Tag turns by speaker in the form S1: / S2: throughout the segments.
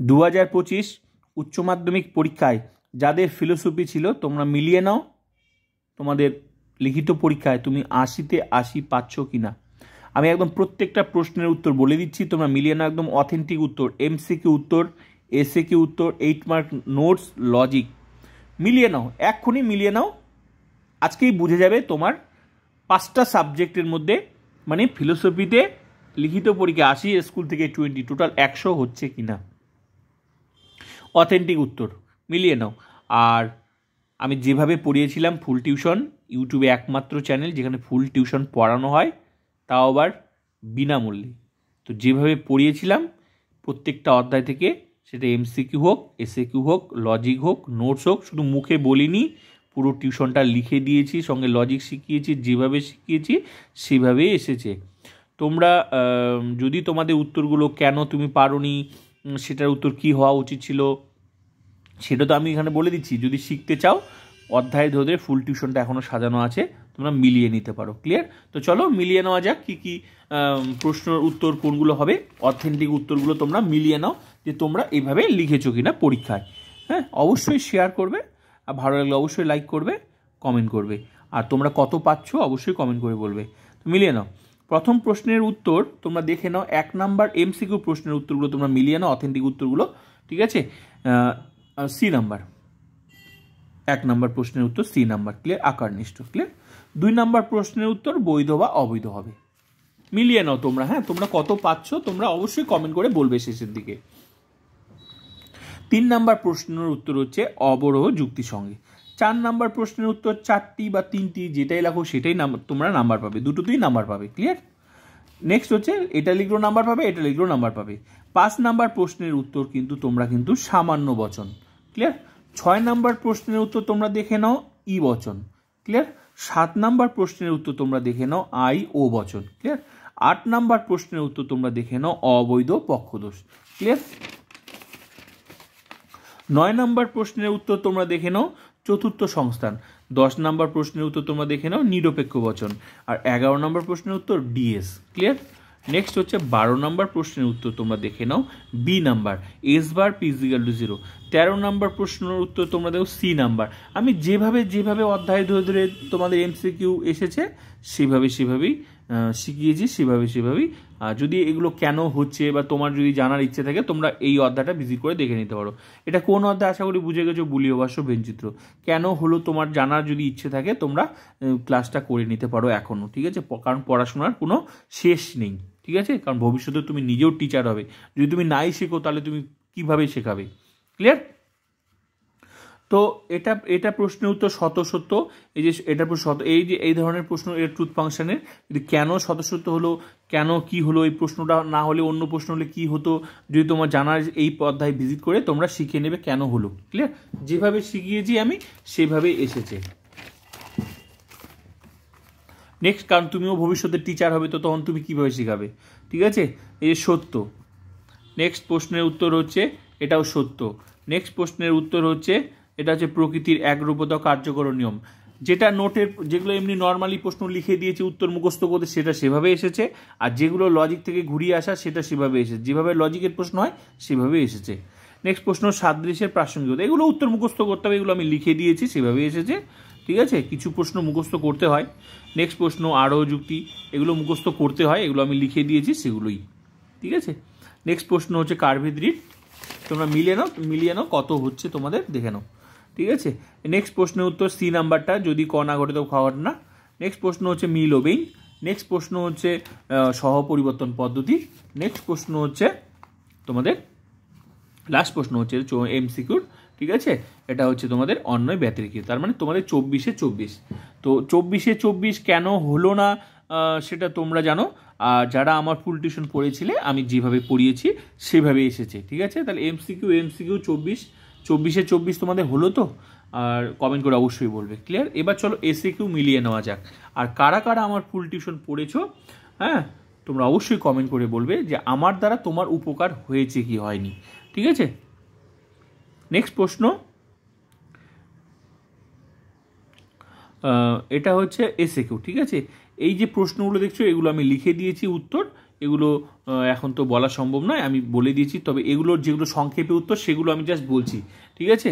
S1: 2025 উচ্চ মাধ্যমিক পরীক্ষায় যাদের ফিলোসফি ছিল তোমরা মিলিয়ে নাও তোমাদের লিখিত পরীক্ষায় তুমি 80-তে 80 পাচ্ছ কিনা। আমি একদম প্রত্যেকটা প্রশ্নের উত্তর বলে দিচ্ছি, তোমরা মিলিয়ে নাও একদম অথেন্টিক উত্তর, এমসিকিউ উত্তর, এসএকিউ উত্তর, 8 মার্ক নোটস, লজিক মিলিয়ে নাও, এক্ষুনি মিলিয়ে নাও। আজকেই বুঝে যাবে তোমার 5টা সাবজেক্টের মধ্যে মানে ফিলোসফিতে লিখিত পরীক্ষা 80, স্কুল থেকে 20, টোটাল 100 হচ্ছে কিনা। অথেন্টিক উত্তর মিলিয়ে নাও। আর আমি যেভাবে পড়িয়েছিলাম ফুল টিউশন, ইউটিউবে একমাত্র চ্যানেল যেখানে ফুল টিউশন পড়ানো হয়, তাও আবার বিনামূল্যে। তো যেভাবে পড়িয়েছিলাম প্রত্যেকটা অধ্যায় থেকে, সেটা এমসিকিউ হোক, এসএকিউ হোক, লজিক হোক, নোটস হোক, শুধু মুখে বলিনি, পুরো টিউশনটা লিখে দিয়েছি, সঙ্গে লজিক শিখিয়েছি, যেভাবে শিখিয়েছি সেভাবেই এসেছে। তোমরা যদি তোমাদের উত্তরগুলো কেন তুমি পারোনি, সেটার উত্তর কী হওয়া উচিত ছিল, সেটা তো আমি এখানে বলে দিচ্ছি। যদি শিখতে চাও অধ্যায় ধরে ফুল টিউশনটা এখনও সাজানো আছে, তোমরা মিলিয়ে নিতে পারো। ক্লিয়ার? তো চলো মিলিয়ে নেওয়া যাক কী কী প্রশ্নের উত্তর কোনগুলো হবে। অথেন্টিক উত্তরগুলো তোমরা মিলিয়ে নাও যে তোমরা এইভাবে লিখেছো কিনা পরীক্ষায়। হ্যাঁ, অবশ্যই শেয়ার করবে, আর ভালো লাগলে অবশ্যই লাইক করবে, কমেন্ট করবে, আর তোমরা কত পাচ্ছ অবশ্যই কমেন্ট করে বলবে। তো মিলিয়ে নাও। প্রথম প্রশ্নের উত্তর তোমরা দেখে নাও, 1 নাম্বার এমসিকিউ প্রশ্নের উত্তরগুলো তোমরা মিলিয়ে নাও, অথেন্টিক উত্তরগুলো। ঠিক আছে? সি নাম্বার 1 নাম্বার প্রশ্নের উত্তর সি নাম্বার। ক্লিয়ার? আকারনিষ্ঠ। ক্লিয়ার? 2 নাম্বার প্রশ্নের উত্তর বৈধ বা অবৈধ হবে। মিলিয়ে নাও তোমরা। হ্যাঁ, তোমরা কত পাচ্ছ তোমরা অবশ্যই কমেন্ট করে বলবে শেষের দিকে। 3 নাম্বার প্রশ্নের উত্তর হচ্ছে অবরোহ যুক্তি সঙ্গে। 4 নাম্বার প্রশ্নের উত্তর 4টি বা 3টি যেটাই লেখো সেটাই তোমরা নাম্বার পাবে, দুটোতেই নাম্বার পাবে। ক্লিয়ার? নেক্সট হচ্ছে এটা লিখলেও নাম্বার পাবে, এটা লিখলেও নাম্বার পাবে। 5 নাম্বার প্রশ্নের উত্তর কিন্তু তোমরা কিন্তু সামান্য বচন। ক্লিয়ার? 6 নাম্বার প্রশ্নের উত্তর তোমরা দেখে নাও ই বচন। ক্লিয়ার? 7 নাম্বার প্রশ্নের উত্তর তোমরা দেখে নাও আই ও বচন। ক্লিয়ার? 8 নাম্বার প্রশ্নের উত্তর তোমরা দেখে নাও অবৈধ পক্ষদোষ। ক্লিয়ার? 9 নাম্বার প্রশ্নের উত্তর তোমরা দেখে নাও চতুর্থ সংস্থান। 10 নাম্বার প্রশ্নের উত্তর তোমরা দেখে নাও নিরপেক্ষ বচন। আর 11 নাম্বার প্রশ্নের উত্তর ডিএস। ক্লিয়ার? নেক্সট হচ্ছে 12 নাম্বার প্রশ্নের উত্তর তোমরা দেখে নাও B number, S bar P is equal to 0। 13 number প্রশ্নের উত্তর তোমরা দেখো সি নাম্বার। আমি যেভাবে অধ্যায় ধরে ধরে তোমাদের এমসিকিউ এসেছে সেভাবেই শিখিয়েছি, সেভাবেই। যদি এগুলো কেন হচ্ছে বা তোমার যদি জানার ইচ্ছে থাকে তোমরা এই অধ্যায়টা ভিজিট করে দেখে নিতে পারো। এটা কোন অধ্যায় আশা করি বুঝে গেছো, বুলীয় ভাষ্য ভেনচিত্র। কেন হলো তোমার জানার যদি ইচ্ছে থাকে তোমরা ক্লাসটা করে নিতে পারো এখনও। ঠিক আছে? কারণ পড়াশোনার কোনো শেষ নেই। ঠিক আছে? কারণ ভবিষ্যতে তুমি নিজেও টিচার হবে, যদি তুমি নাই শেখো তাহলে তুমি কিভাবে শেখাবে? ক্লিয়ার? তো এটা প্রশ্নের উত্তর শত সত্য। এই যে এটা শত, এই ধরনের প্রশ্ন এর ট্রুথ ফাংশনের কেন শত সত্য হলো, কেন কি হলো, এই প্রশ্নটা না হলে অন্য প্রশ্ন হলে কি হতো, যদি তোমার জানার এই অধ্যায় ভিজিট করে তোমরা শিখে নেবে কেন হলো। ক্লিয়ার? যেভাবে শিখিয়েছি আমি সেভাবে এসেছে। নেক্সট, কারণ তুমিও ভবিষ্যতে টিচার হবে, তো তখন তুমি কিভাবে শেখাবে? ঠিক আছে? এই যে সত্য। নেক্সট প্রশ্নের উত্তর হচ্ছে এটাও সত্য। নেক্সট প্রশ্নের উত্তর হচ্ছে এটা হচ্ছে প্রকৃতির একরূপতা কার্যকর নিয়ম। যেটা নোটের যেগুলো এমনি নর্মালি প্রশ্ন লিখে দিয়েছে উত্তর মুখস্থ করতে সেটা সেভাবে এসেছে, আর যেগুলো লজিক থেকে ঘুরিয়ে আসা সেটা সেভাবে এসেছে। যেভাবে লজিকের প্রশ্ন হয় সেভাবে এসেছে। নেক্সট প্রশ্ন সাদৃশ্যের প্রাসঙ্গিকতা, এগুলো উত্তর মুখস্থ করতে হবে, এগুলো আমি লিখে দিয়েছি সেভাবে এসেছে। ঠিক আছে? কিছু প্রশ্ন মুখস্থ করতে হয়। নেক্সট প্রশ্ন আরও যুক্তি, এগুলো মুখস্থ করতে হয়, এগুলো আমি লিখে দিয়েছি সেগুলোই। ঠিক আছে? নেক্সট প্রশ্ন হচ্ছে কার্বোহাইড্রেট, তোমরা মিলিয়ে নাও কত হচ্ছে তোমাদের দেখে নাও। ঠিক আছে? নেক্সট প্রশ্নের উত্তর সি নাম্বারটা, যদি ক না ঘটে তো খাওয়া ঘটে না। নেক্সট প্রশ্ন হচ্ছে মিল ও বেইন। নেক্সট প্রশ্ন হচ্ছে সহপরিবর্তন পদ্ধতি। নেক্সট প্রশ্ন হচ্ছে তোমাদের লাস্ট প্রশ্ন হচ্ছে এমসিকিউর। ঠিক আছে? এটা হচ্ছে তোমাদের অন্যয় ব্যতিরেকিত, তার মানে তোমাদের 24-এ 24। তো 24-এ 24 কেন হলো না সেটা তোমরা জানো, আর যারা আমার ফুল টিউশন পড়েছিলে আমি যেভাবে পড়িয়েছি সেভাবে এসেছে। ঠিক আছে? তাহলে এমসিকিউ 24-এ 24 তোমাদের হলো তো? আর কমেন্ট করে অবশ্যই বলবে। ক্লিয়ার? এবার চলো এসিকিউ মিলিয়ে নেওয়া যাক। আর কারা কারা আমার ফুল টিউশন পড়েছো, হ্যাঁ, তোমরা অবশ্যই কমেন্ট করে বলবে যে আমার দ্বারা তোমার উপকার হয়েছে কি হয়নি। ঠিক আছে? নেক্সট প্রশ্ন, এটা হচ্ছে এসএকিউ। ঠিক আছে? এই যে প্রশ্নগুলো দেখছো এগুলো আমি লিখে দিয়েছি উত্তর, এগুলো এখন তো বলা সম্ভব নয়, আমি বলে দিয়েছি। তবে এগুলোর যেগুলো সংক্ষেপে উত্তর সেগুলো আমি জাস্ট বলছি, ঠিক আছে?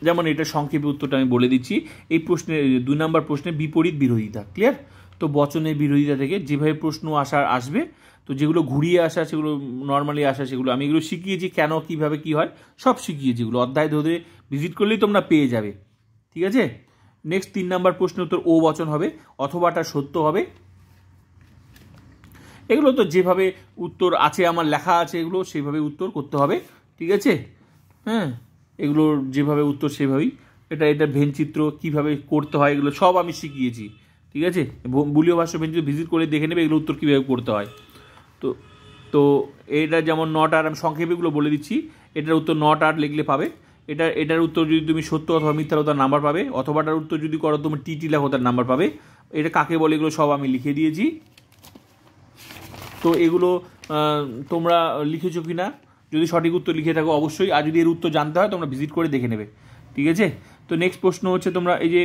S1: যেমন এটা সংক্ষেপে উত্তরটা আমি বলে দিচ্ছি। এই প্রশ্নে 2 নম্বর প্রশ্নে বিপরীত বিরোধিতা, ক্লিয়ার? তো বচনের বিরোধিতা থেকে যেভাবে প্রশ্ন আসবে, তো যেগুলো ঘুরিয়ে আসা, সেগুলো নর্মালি আসা, সেগুলো আমি এগুলো শিখিয়েছি, কেন কিভাবে কি হয় সব শিখিয়েছি। এগুলো অধ্যায় ধরে ভিজিট করলেই তোমরা পেয়ে যাবে, ঠিক আছে? নেক্সট 3 নম্বর প্রশ্নের উত্তর ও বচন হবে, অথবাটা সত্য হবে। এগুলো তো যেভাবে উত্তর আছে আমার লেখা আছে এগুলো সেভাবে উত্তর করতে হবে, ঠিক আছে? হ্যাঁ, এগুলোর যেভাবে উত্তর সেভাবেই। এটা ভেনচিত্র কীভাবে করতে হয় এগুলো সব আমি শিখিয়েছি, ঠিক আছে? বুলীয় ভাষ্য ভেনচিত্র ভিজিট করে দেখে নেবে এগুলো উত্তর কীভাবে করতে হয়। তো তো এটা যেমন নট আর, আমি সংক্ষেপে এগুলো বলে দিচ্ছি। এটার উত্তর নট আর লিখলে পাবে। এটার উত্তর যদি তুমি সত্য অথবা মিথ্যা তার নাম্বার পাবে। অথবাটার উত্তর যদি করো তুমি টি লেখো তার নাম্বার পাবে। এটা কাকে বলে এগুলো সব আমি লিখে দিয়েছি। তো এগুলো তোমরা লিখেছো কি না, যদি সঠিক উত্তর লিখে থাকো অবশ্যই, আর যদি এর উত্তর জানতে হয় তোমরা ভিজিট করে দেখে নেবে, ঠিক আছে? তো নেক্সট প্রশ্ন হচ্ছে তোমরা এই যে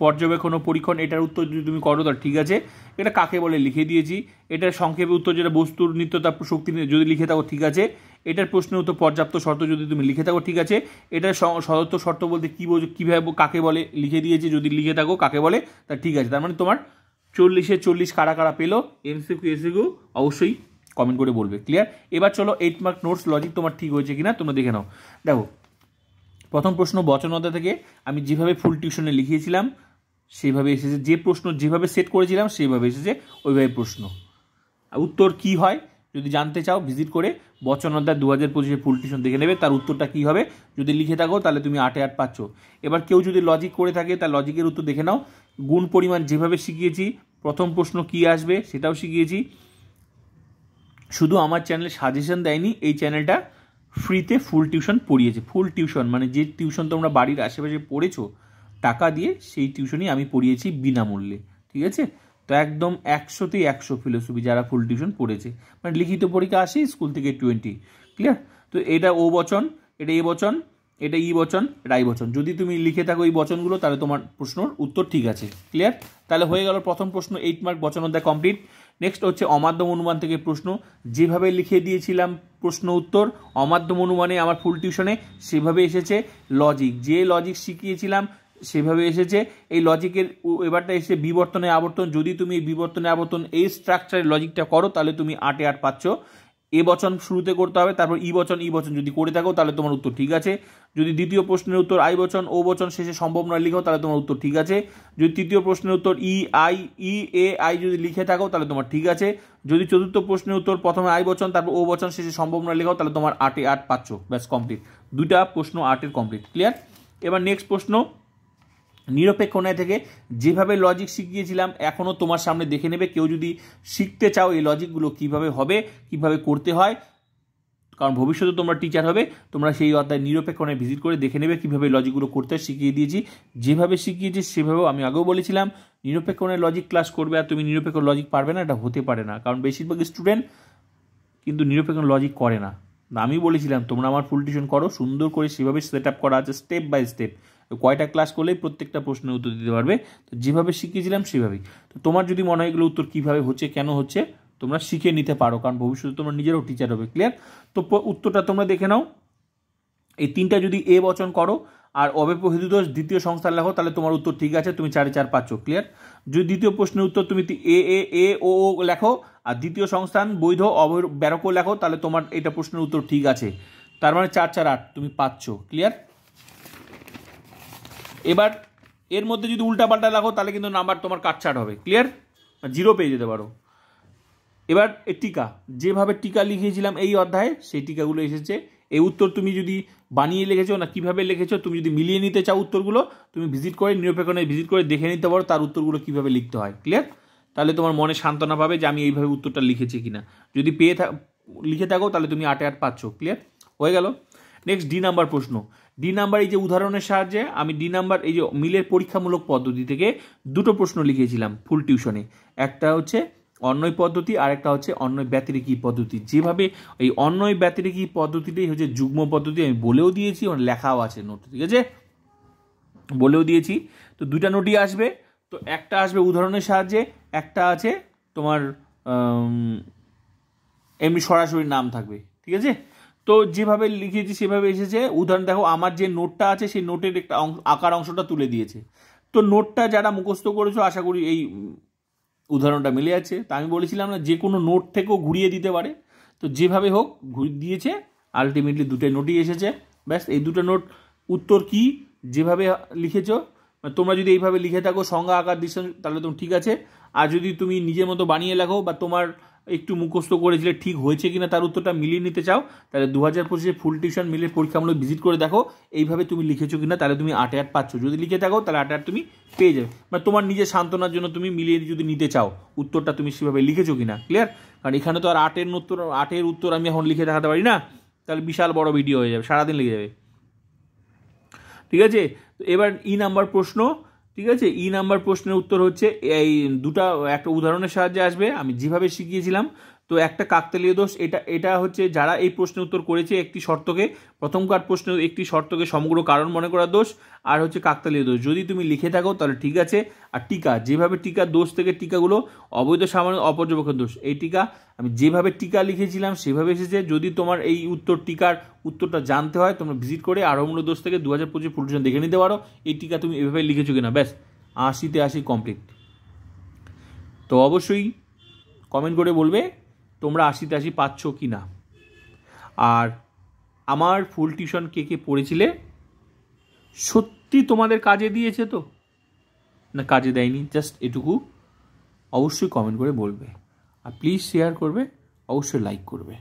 S1: পর্যবেক্ষণ ও পরীক্ষণ, এটার উত্তর যদি তুমি করো তাহলে ঠিক আছে। এটা কাকে বলে লিখে দিয়েছি। এটার সংক্ষেপে উত্তর যেটা বস্তুর নিত্যতা শক্তি যদি লিখে থাকো ঠিক আছে। এটার প্রশ্নের উত্তর পর্যাপ্ত শর্ত যদি তুমি লিখে থাকো ঠিক আছে। এটার সদত্ব শর্ত বলতে কী কীভাবে কাকে বলে লিখে দিয়েছি, যদি লিখে থাকো কাকে বলে তা ঠিক আছে। তার মানে তোমার 40-এ 40 কারা কারা পেলো, এমসিকিউ এসিকিউ অবশ্যই কমেন্ট করে বলবে, ক্লিয়ার? এবার চলো 8 মার্ক নোটস লজিক তোমার ঠিক হয়েছে কিনা তোমরা দেখে নাও। দেখো প্রথম প্রশ্ন বচন অধ্যায় থেকে আমি যেভাবে ফুল টিউশনে লিখিয়েছিলাম সেইভাবে এসেছে, যে প্রশ্ন যেভাবে সেট করেছিলাম সেইভাবে এসেছে, ওইভাবে প্রশ্ন। উত্তর কি হয় যদি জানতে চাও ভিজিট করে বচন অধ্যায় 2025 ফুল টিউশন দেখে নেবে, তার উত্তরটা কী হবে। যদি লিখে থাকো তাহলে তুমি 8-এ 8 পাচ্ছ। এবার কেউ যদি লজিক করে থাকে তার লজিকের উত্তর দেখে নাও। গুণ পরিমাণ যেভাবে শিখিয়েছি, প্রথম প্রশ্ন কি আসবে সেটাও শিখিয়েছি। শুধু আমার চ্যানেলে সাজেশন দেয়নি, এই চ্যানেলটা ফ্রিতে ফুল টিউশন পড়িয়েছে। ফুল টিউশন মানে যে টিউশন তোমরা বাড়ির আশেপাশে পড়েছো টাকা দিয়ে, সেই টিউশনই আমি পড়িয়েছি বিনামূল্যে, ঠিক আছে? তো একদম 100-তে 100 ফিলোসফি যারা ফুল টিউশন পড়েছে, মানে লিখিত পরীক্ষা আসে স্কুল থেকে 20, ক্লিয়ার? তো এটা ও বচন, এটা এ বচন, এটা ই বচন, এটা আই বচন। যদি তুমি লিখে থাকো এই বচনগুলো তাহলে তোমার প্রশ্নর উত্তর ঠিক আছে, ক্লিয়ার? তাহলে হয়ে গেল প্রথম প্রশ্ন 8 মার্ক বচন অধ্যায় কমপ্লিট। নেক্সট হচ্ছে অমাধ্যম অনুমান থেকে প্রশ্ন, যেভাবে লিখে দিয়েছিলাম প্রশ্ন উত্তর অমাধ্যম অনুমানে আমার ফুল টিউশনে সেভাবে এসেছে। লজিক, যে লজিক শিখিয়েছিলাম সেভাবে এসেছে। এই লজিকের এবারটা এসে বিবর্তনে আবর্তন, যদি তুমি এই বিবর্তনে আবর্তন এই স্ট্রাকচারের লজিকটা করো তাহলে তুমি 8-এ 8 পাচ্ছ। এ বচন শুরুতে করতে হবে, তারপর ই বচন যদি করে থাকো তাহলে তোমার উত্তর ঠিক আছে। যদি দ্বিতীয় প্রশ্নের উত্তর আই বচন ও বচন শেষে সম্ভব নয় লিখো তাহলে তোমার উত্তর ঠিক আছে। যদি তৃতীয় প্রশ্নের উত্তর ই এ আই যদি লিখে থাকো তাহলে তোমার ঠিক আছে। যদি চতুর্থ প্রশ্নের উত্তর প্রথমে আই বচন তারপর ও বচন শেষে সম্ভব নয় লিখো তাহলে তোমার 8-এ 8 পাচ্ছ, ব্যাস কমপ্লিট। দুইটা প্রশ্ন 8-এর কমপ্লিট, ক্লিয়ার? এবার নেক্সট প্রশ্ন নিরপেক্ষ ন্যায় থেকে যেভাবে লজিক শিখিয়েছিলাম এখনও তোমার সামনে দেখে নেবে। কেউ যদি শিখতে চাও এই লজিকগুলো কিভাবে হবে, কিভাবে করতে হয়, কারণ ভবিষ্যতে তোমরা টিচার হবে, তোমরা সেই অধ্যায় নিরপেক্ষ ন্যায় ভিজিট করে দেখে নেবে কীভাবে লজিকগুলো করতে শিখিয়ে দিয়েছি। যেভাবে শিখিয়েছি সেভাবেও আমি আগেও বলেছিলাম নিরপেক্ষ ন্যায় লজিক ক্লাস করবে আর তুমি নিরপেক্ষ লজিক পারবে না, এটা হতে পারে না। কারণ বেশিরভাগ স্টুডেন্ট কিন্তু নিরপেক্ষ লজিক করে না। আমি বলেছিলাম তোমরা আমার ফুল টিউশন করো, সুন্দর করে সেভাবে সেট আপ করা আছে স্টেপ বাই স্টেপ। কয়টা ক্লাস করলেই প্রত্যেকটা প্রশ্নের উত্তর দিতে পারবে। তো যেভাবে শিখিয়েছিলাম সেভাবেই। তো তোমার যদি মনে হয় এগুলো উত্তর কীভাবে হচ্ছে কেন হচ্ছে তোমরা শিখে নিতে পারো, কারণ ভবিষ্যতে তোমরা নিজেরাও টিচার হবে, ক্লিয়ার? তো উত্তরটা তোমরা দেখে নাও। এই তিনটা যদি এ বচন করো আর অব্যবহিত দ্বিতীয় সংস্থান লেখো তাহলে তোমার উত্তর ঠিক আছে, তুমি 4-এ 4 পাচ্ছ, ক্লিয়ার? যদি দ্বিতীয় প্রশ্নের উত্তর তুমি এ ও লেখো আর দ্বিতীয় সংস্থান বৈধ ব্যারক লেখো তাহলে তোমার এটা প্রশ্নের উত্তর ঠিক আছে। তার মানে 4-4 8 তুমি পাচ্ছ, ক্লিয়ার? এবার এর মধ্যে যদি উল্টাপাল্টা লেখো তাহলে কিন্তু নাম্বার তোমার কাটছাট হবে, ক্লিয়ার? 0 পেয়ে যেতে পারো। এবার টিকা, যেভাবে টিকা লিখিয়েছিলাম এই অধ্যায়ে সেই টিকাগুলো এসেছে। এই উত্তর তুমি যদি বানিয়ে লিখেছো না কীভাবে লিখেছো, তুমি যদি মিলিয়ে নিতে চাও উত্তরগুলো তুমি ভিজিট করে নিরপেক্ষ ন্যায় ভিজিট করে দেখে নিতে পারো তার উত্তরগুলো কীভাবে লিখতে হয়, ক্লিয়ার? তাহলে তোমার মনে সান্ত্বনা পাবে যে আমি এইভাবে উত্তরটা লিখেছি কিনা। যদি লিখে থাকো তাহলে তুমি 8-এ 8 পাচ্ছ, ক্লিয়ার? হয়ে গেল। নেক্সট ডি নাম্বার প্রশ্ন। ডি নাম্বার এই যে উদাহরণের সাহায্যে আমি ডি নাম্বার এই যে মিলের পরীক্ষামূলক পদ্ধতি থেকে দুটো প্রশ্ন লিখেছিলাম ফুল টিউশনে। একটা হচ্ছে অন্বয় পদ্ধতি আর একটা হচ্ছে অন্বয় ব্যতিরেকী পদ্ধতি। যেভাবে এই অন্বয় ব্যতিরেকী পদ্ধতিটাই হচ্ছে যুগ্ম পদ্ধতি, আমি বলেও দিয়েছি, মানে লেখাও আছে নোট, ঠিক আছে? বলেও দিয়েছি। তো দুইটা নোটই আসবে। তো একটা আসবে উদাহরণের সাহায্যে, একটা আছে তোমার এমনি সরাসরি নাম থাকবে, ঠিক আছে। তো যেভাবে লিখেছি সেভাবে এসেছে। উদাহরণ দেখো, আমার যে নোটটা আছে সেই নোটের একটা আঁকার অংশটা তুলে দিয়েছে। তো নোটটা যারা মুখস্থ করেছো আশা করি এই উদাহরণটা মিলে যাচ্ছে। তা আমি বলেছিলাম না, যে কোনো নোট থেকেও ঘুরিয়ে দিতে পারে। তো যেভাবে হোক ঘুরিয়ে দিয়েছে, আলটিমেটলি দুটো নোটই এসেছে। ব্যাস, এই দুটো নোট উত্তর কি যেভাবে লিখেছো, তোমরা যদি এইভাবে লিখে থাকো সংজ্ঞা আকার দৃশ্য, তাহলে তো ঠিক আছে। আর যদি তুমি নিজের মতো বানিয়ে লেখো বা তোমার একটু মুখস্থ করেছিলে ঠিক হয়েছে কিনা তার উত্তরটা মিলিয়ে নিতে চাও, তাহলে 2025 ফুল টিউশন মিলের পরীক্ষামূলক ভিজিট করে দেখো এইভাবে তুমি লিখেছো কিনা, তাহলে তুমি 8 8 পাচ্ছ। যদি লিখে থাকো তাহলে 8 8 তুমি পেয়ে যাবে। মানে তোমার নিজের সান্ত্বনার জন্য তুমি মিলিয়ে যদি নিতে চাও উত্তরটা তুমি সেভাবে লিখেছো কিনা, ক্লিয়ার। কারণ এখানে তো আর 8-এর উত্তর আমি এখন লিখে দেখাতে পারি না, তাহলে বিশাল বড় ভিডিও হয়ে যাবে, সারাদিন লেগে যাবে, ঠিক আছে। তো এবার নাম্বার প্রশ্ন, ঠিক আছে। নাম্বার প্রশ্নের উত্তর হচ্ছে এই দুটা একটা উদাহরণের সাহায্যে আসবে, আমি যেভাবে শিখিয়েছিলাম। তো একটা কাকতালীয় দোষ, এটা হচ্ছে যারা এই প্রশ্নের উত্তর করেছে একটি শর্তকে, প্রথমকার প্রশ্নে একটি শর্তকে সমগ্র কারণ মনে করা দোষ, আর হচ্ছে কাকতালীয় দোষ। যদি তুমি লিখে থাকো তাহলে ঠিক আছে। আর টিকা, যেভাবে টিকা দোষ থেকে টিকাগুলো অবৈধ সামান্য অপর্যবেক্ষণ দোষ, এই টিকা আমি যেভাবে টিকা লিখেছিলাম সেভাবে এসেছে। যদি তোমার এই টিকার উত্তরটা জানতে হয় তোমরা ভিজিট করে আরম্ভ দোষ থেকে 2025 ফুল টিউশন দেখে নিতে পারো এই টিকা তুমি এভাবে লিখেছো কিনা। ব্যাস, 80-তে 80 কমপ্লিট। তো অবশ্যই কমেন্ট করে বলবে তোমরা 80-তে 80 পাচ্ছ কি না। আর আমার ফুল টিউশন কে কে পড়েছিলে, সত্যি তোমাদের কাজে দিয়েছে তো না কাজে দেয়নি, জাস্ট এটুকু অবশ্যই কমেন্ট করে বলবে। আর প্লিজ শেয়ার করবে, অবশ্যই লাইক করবে।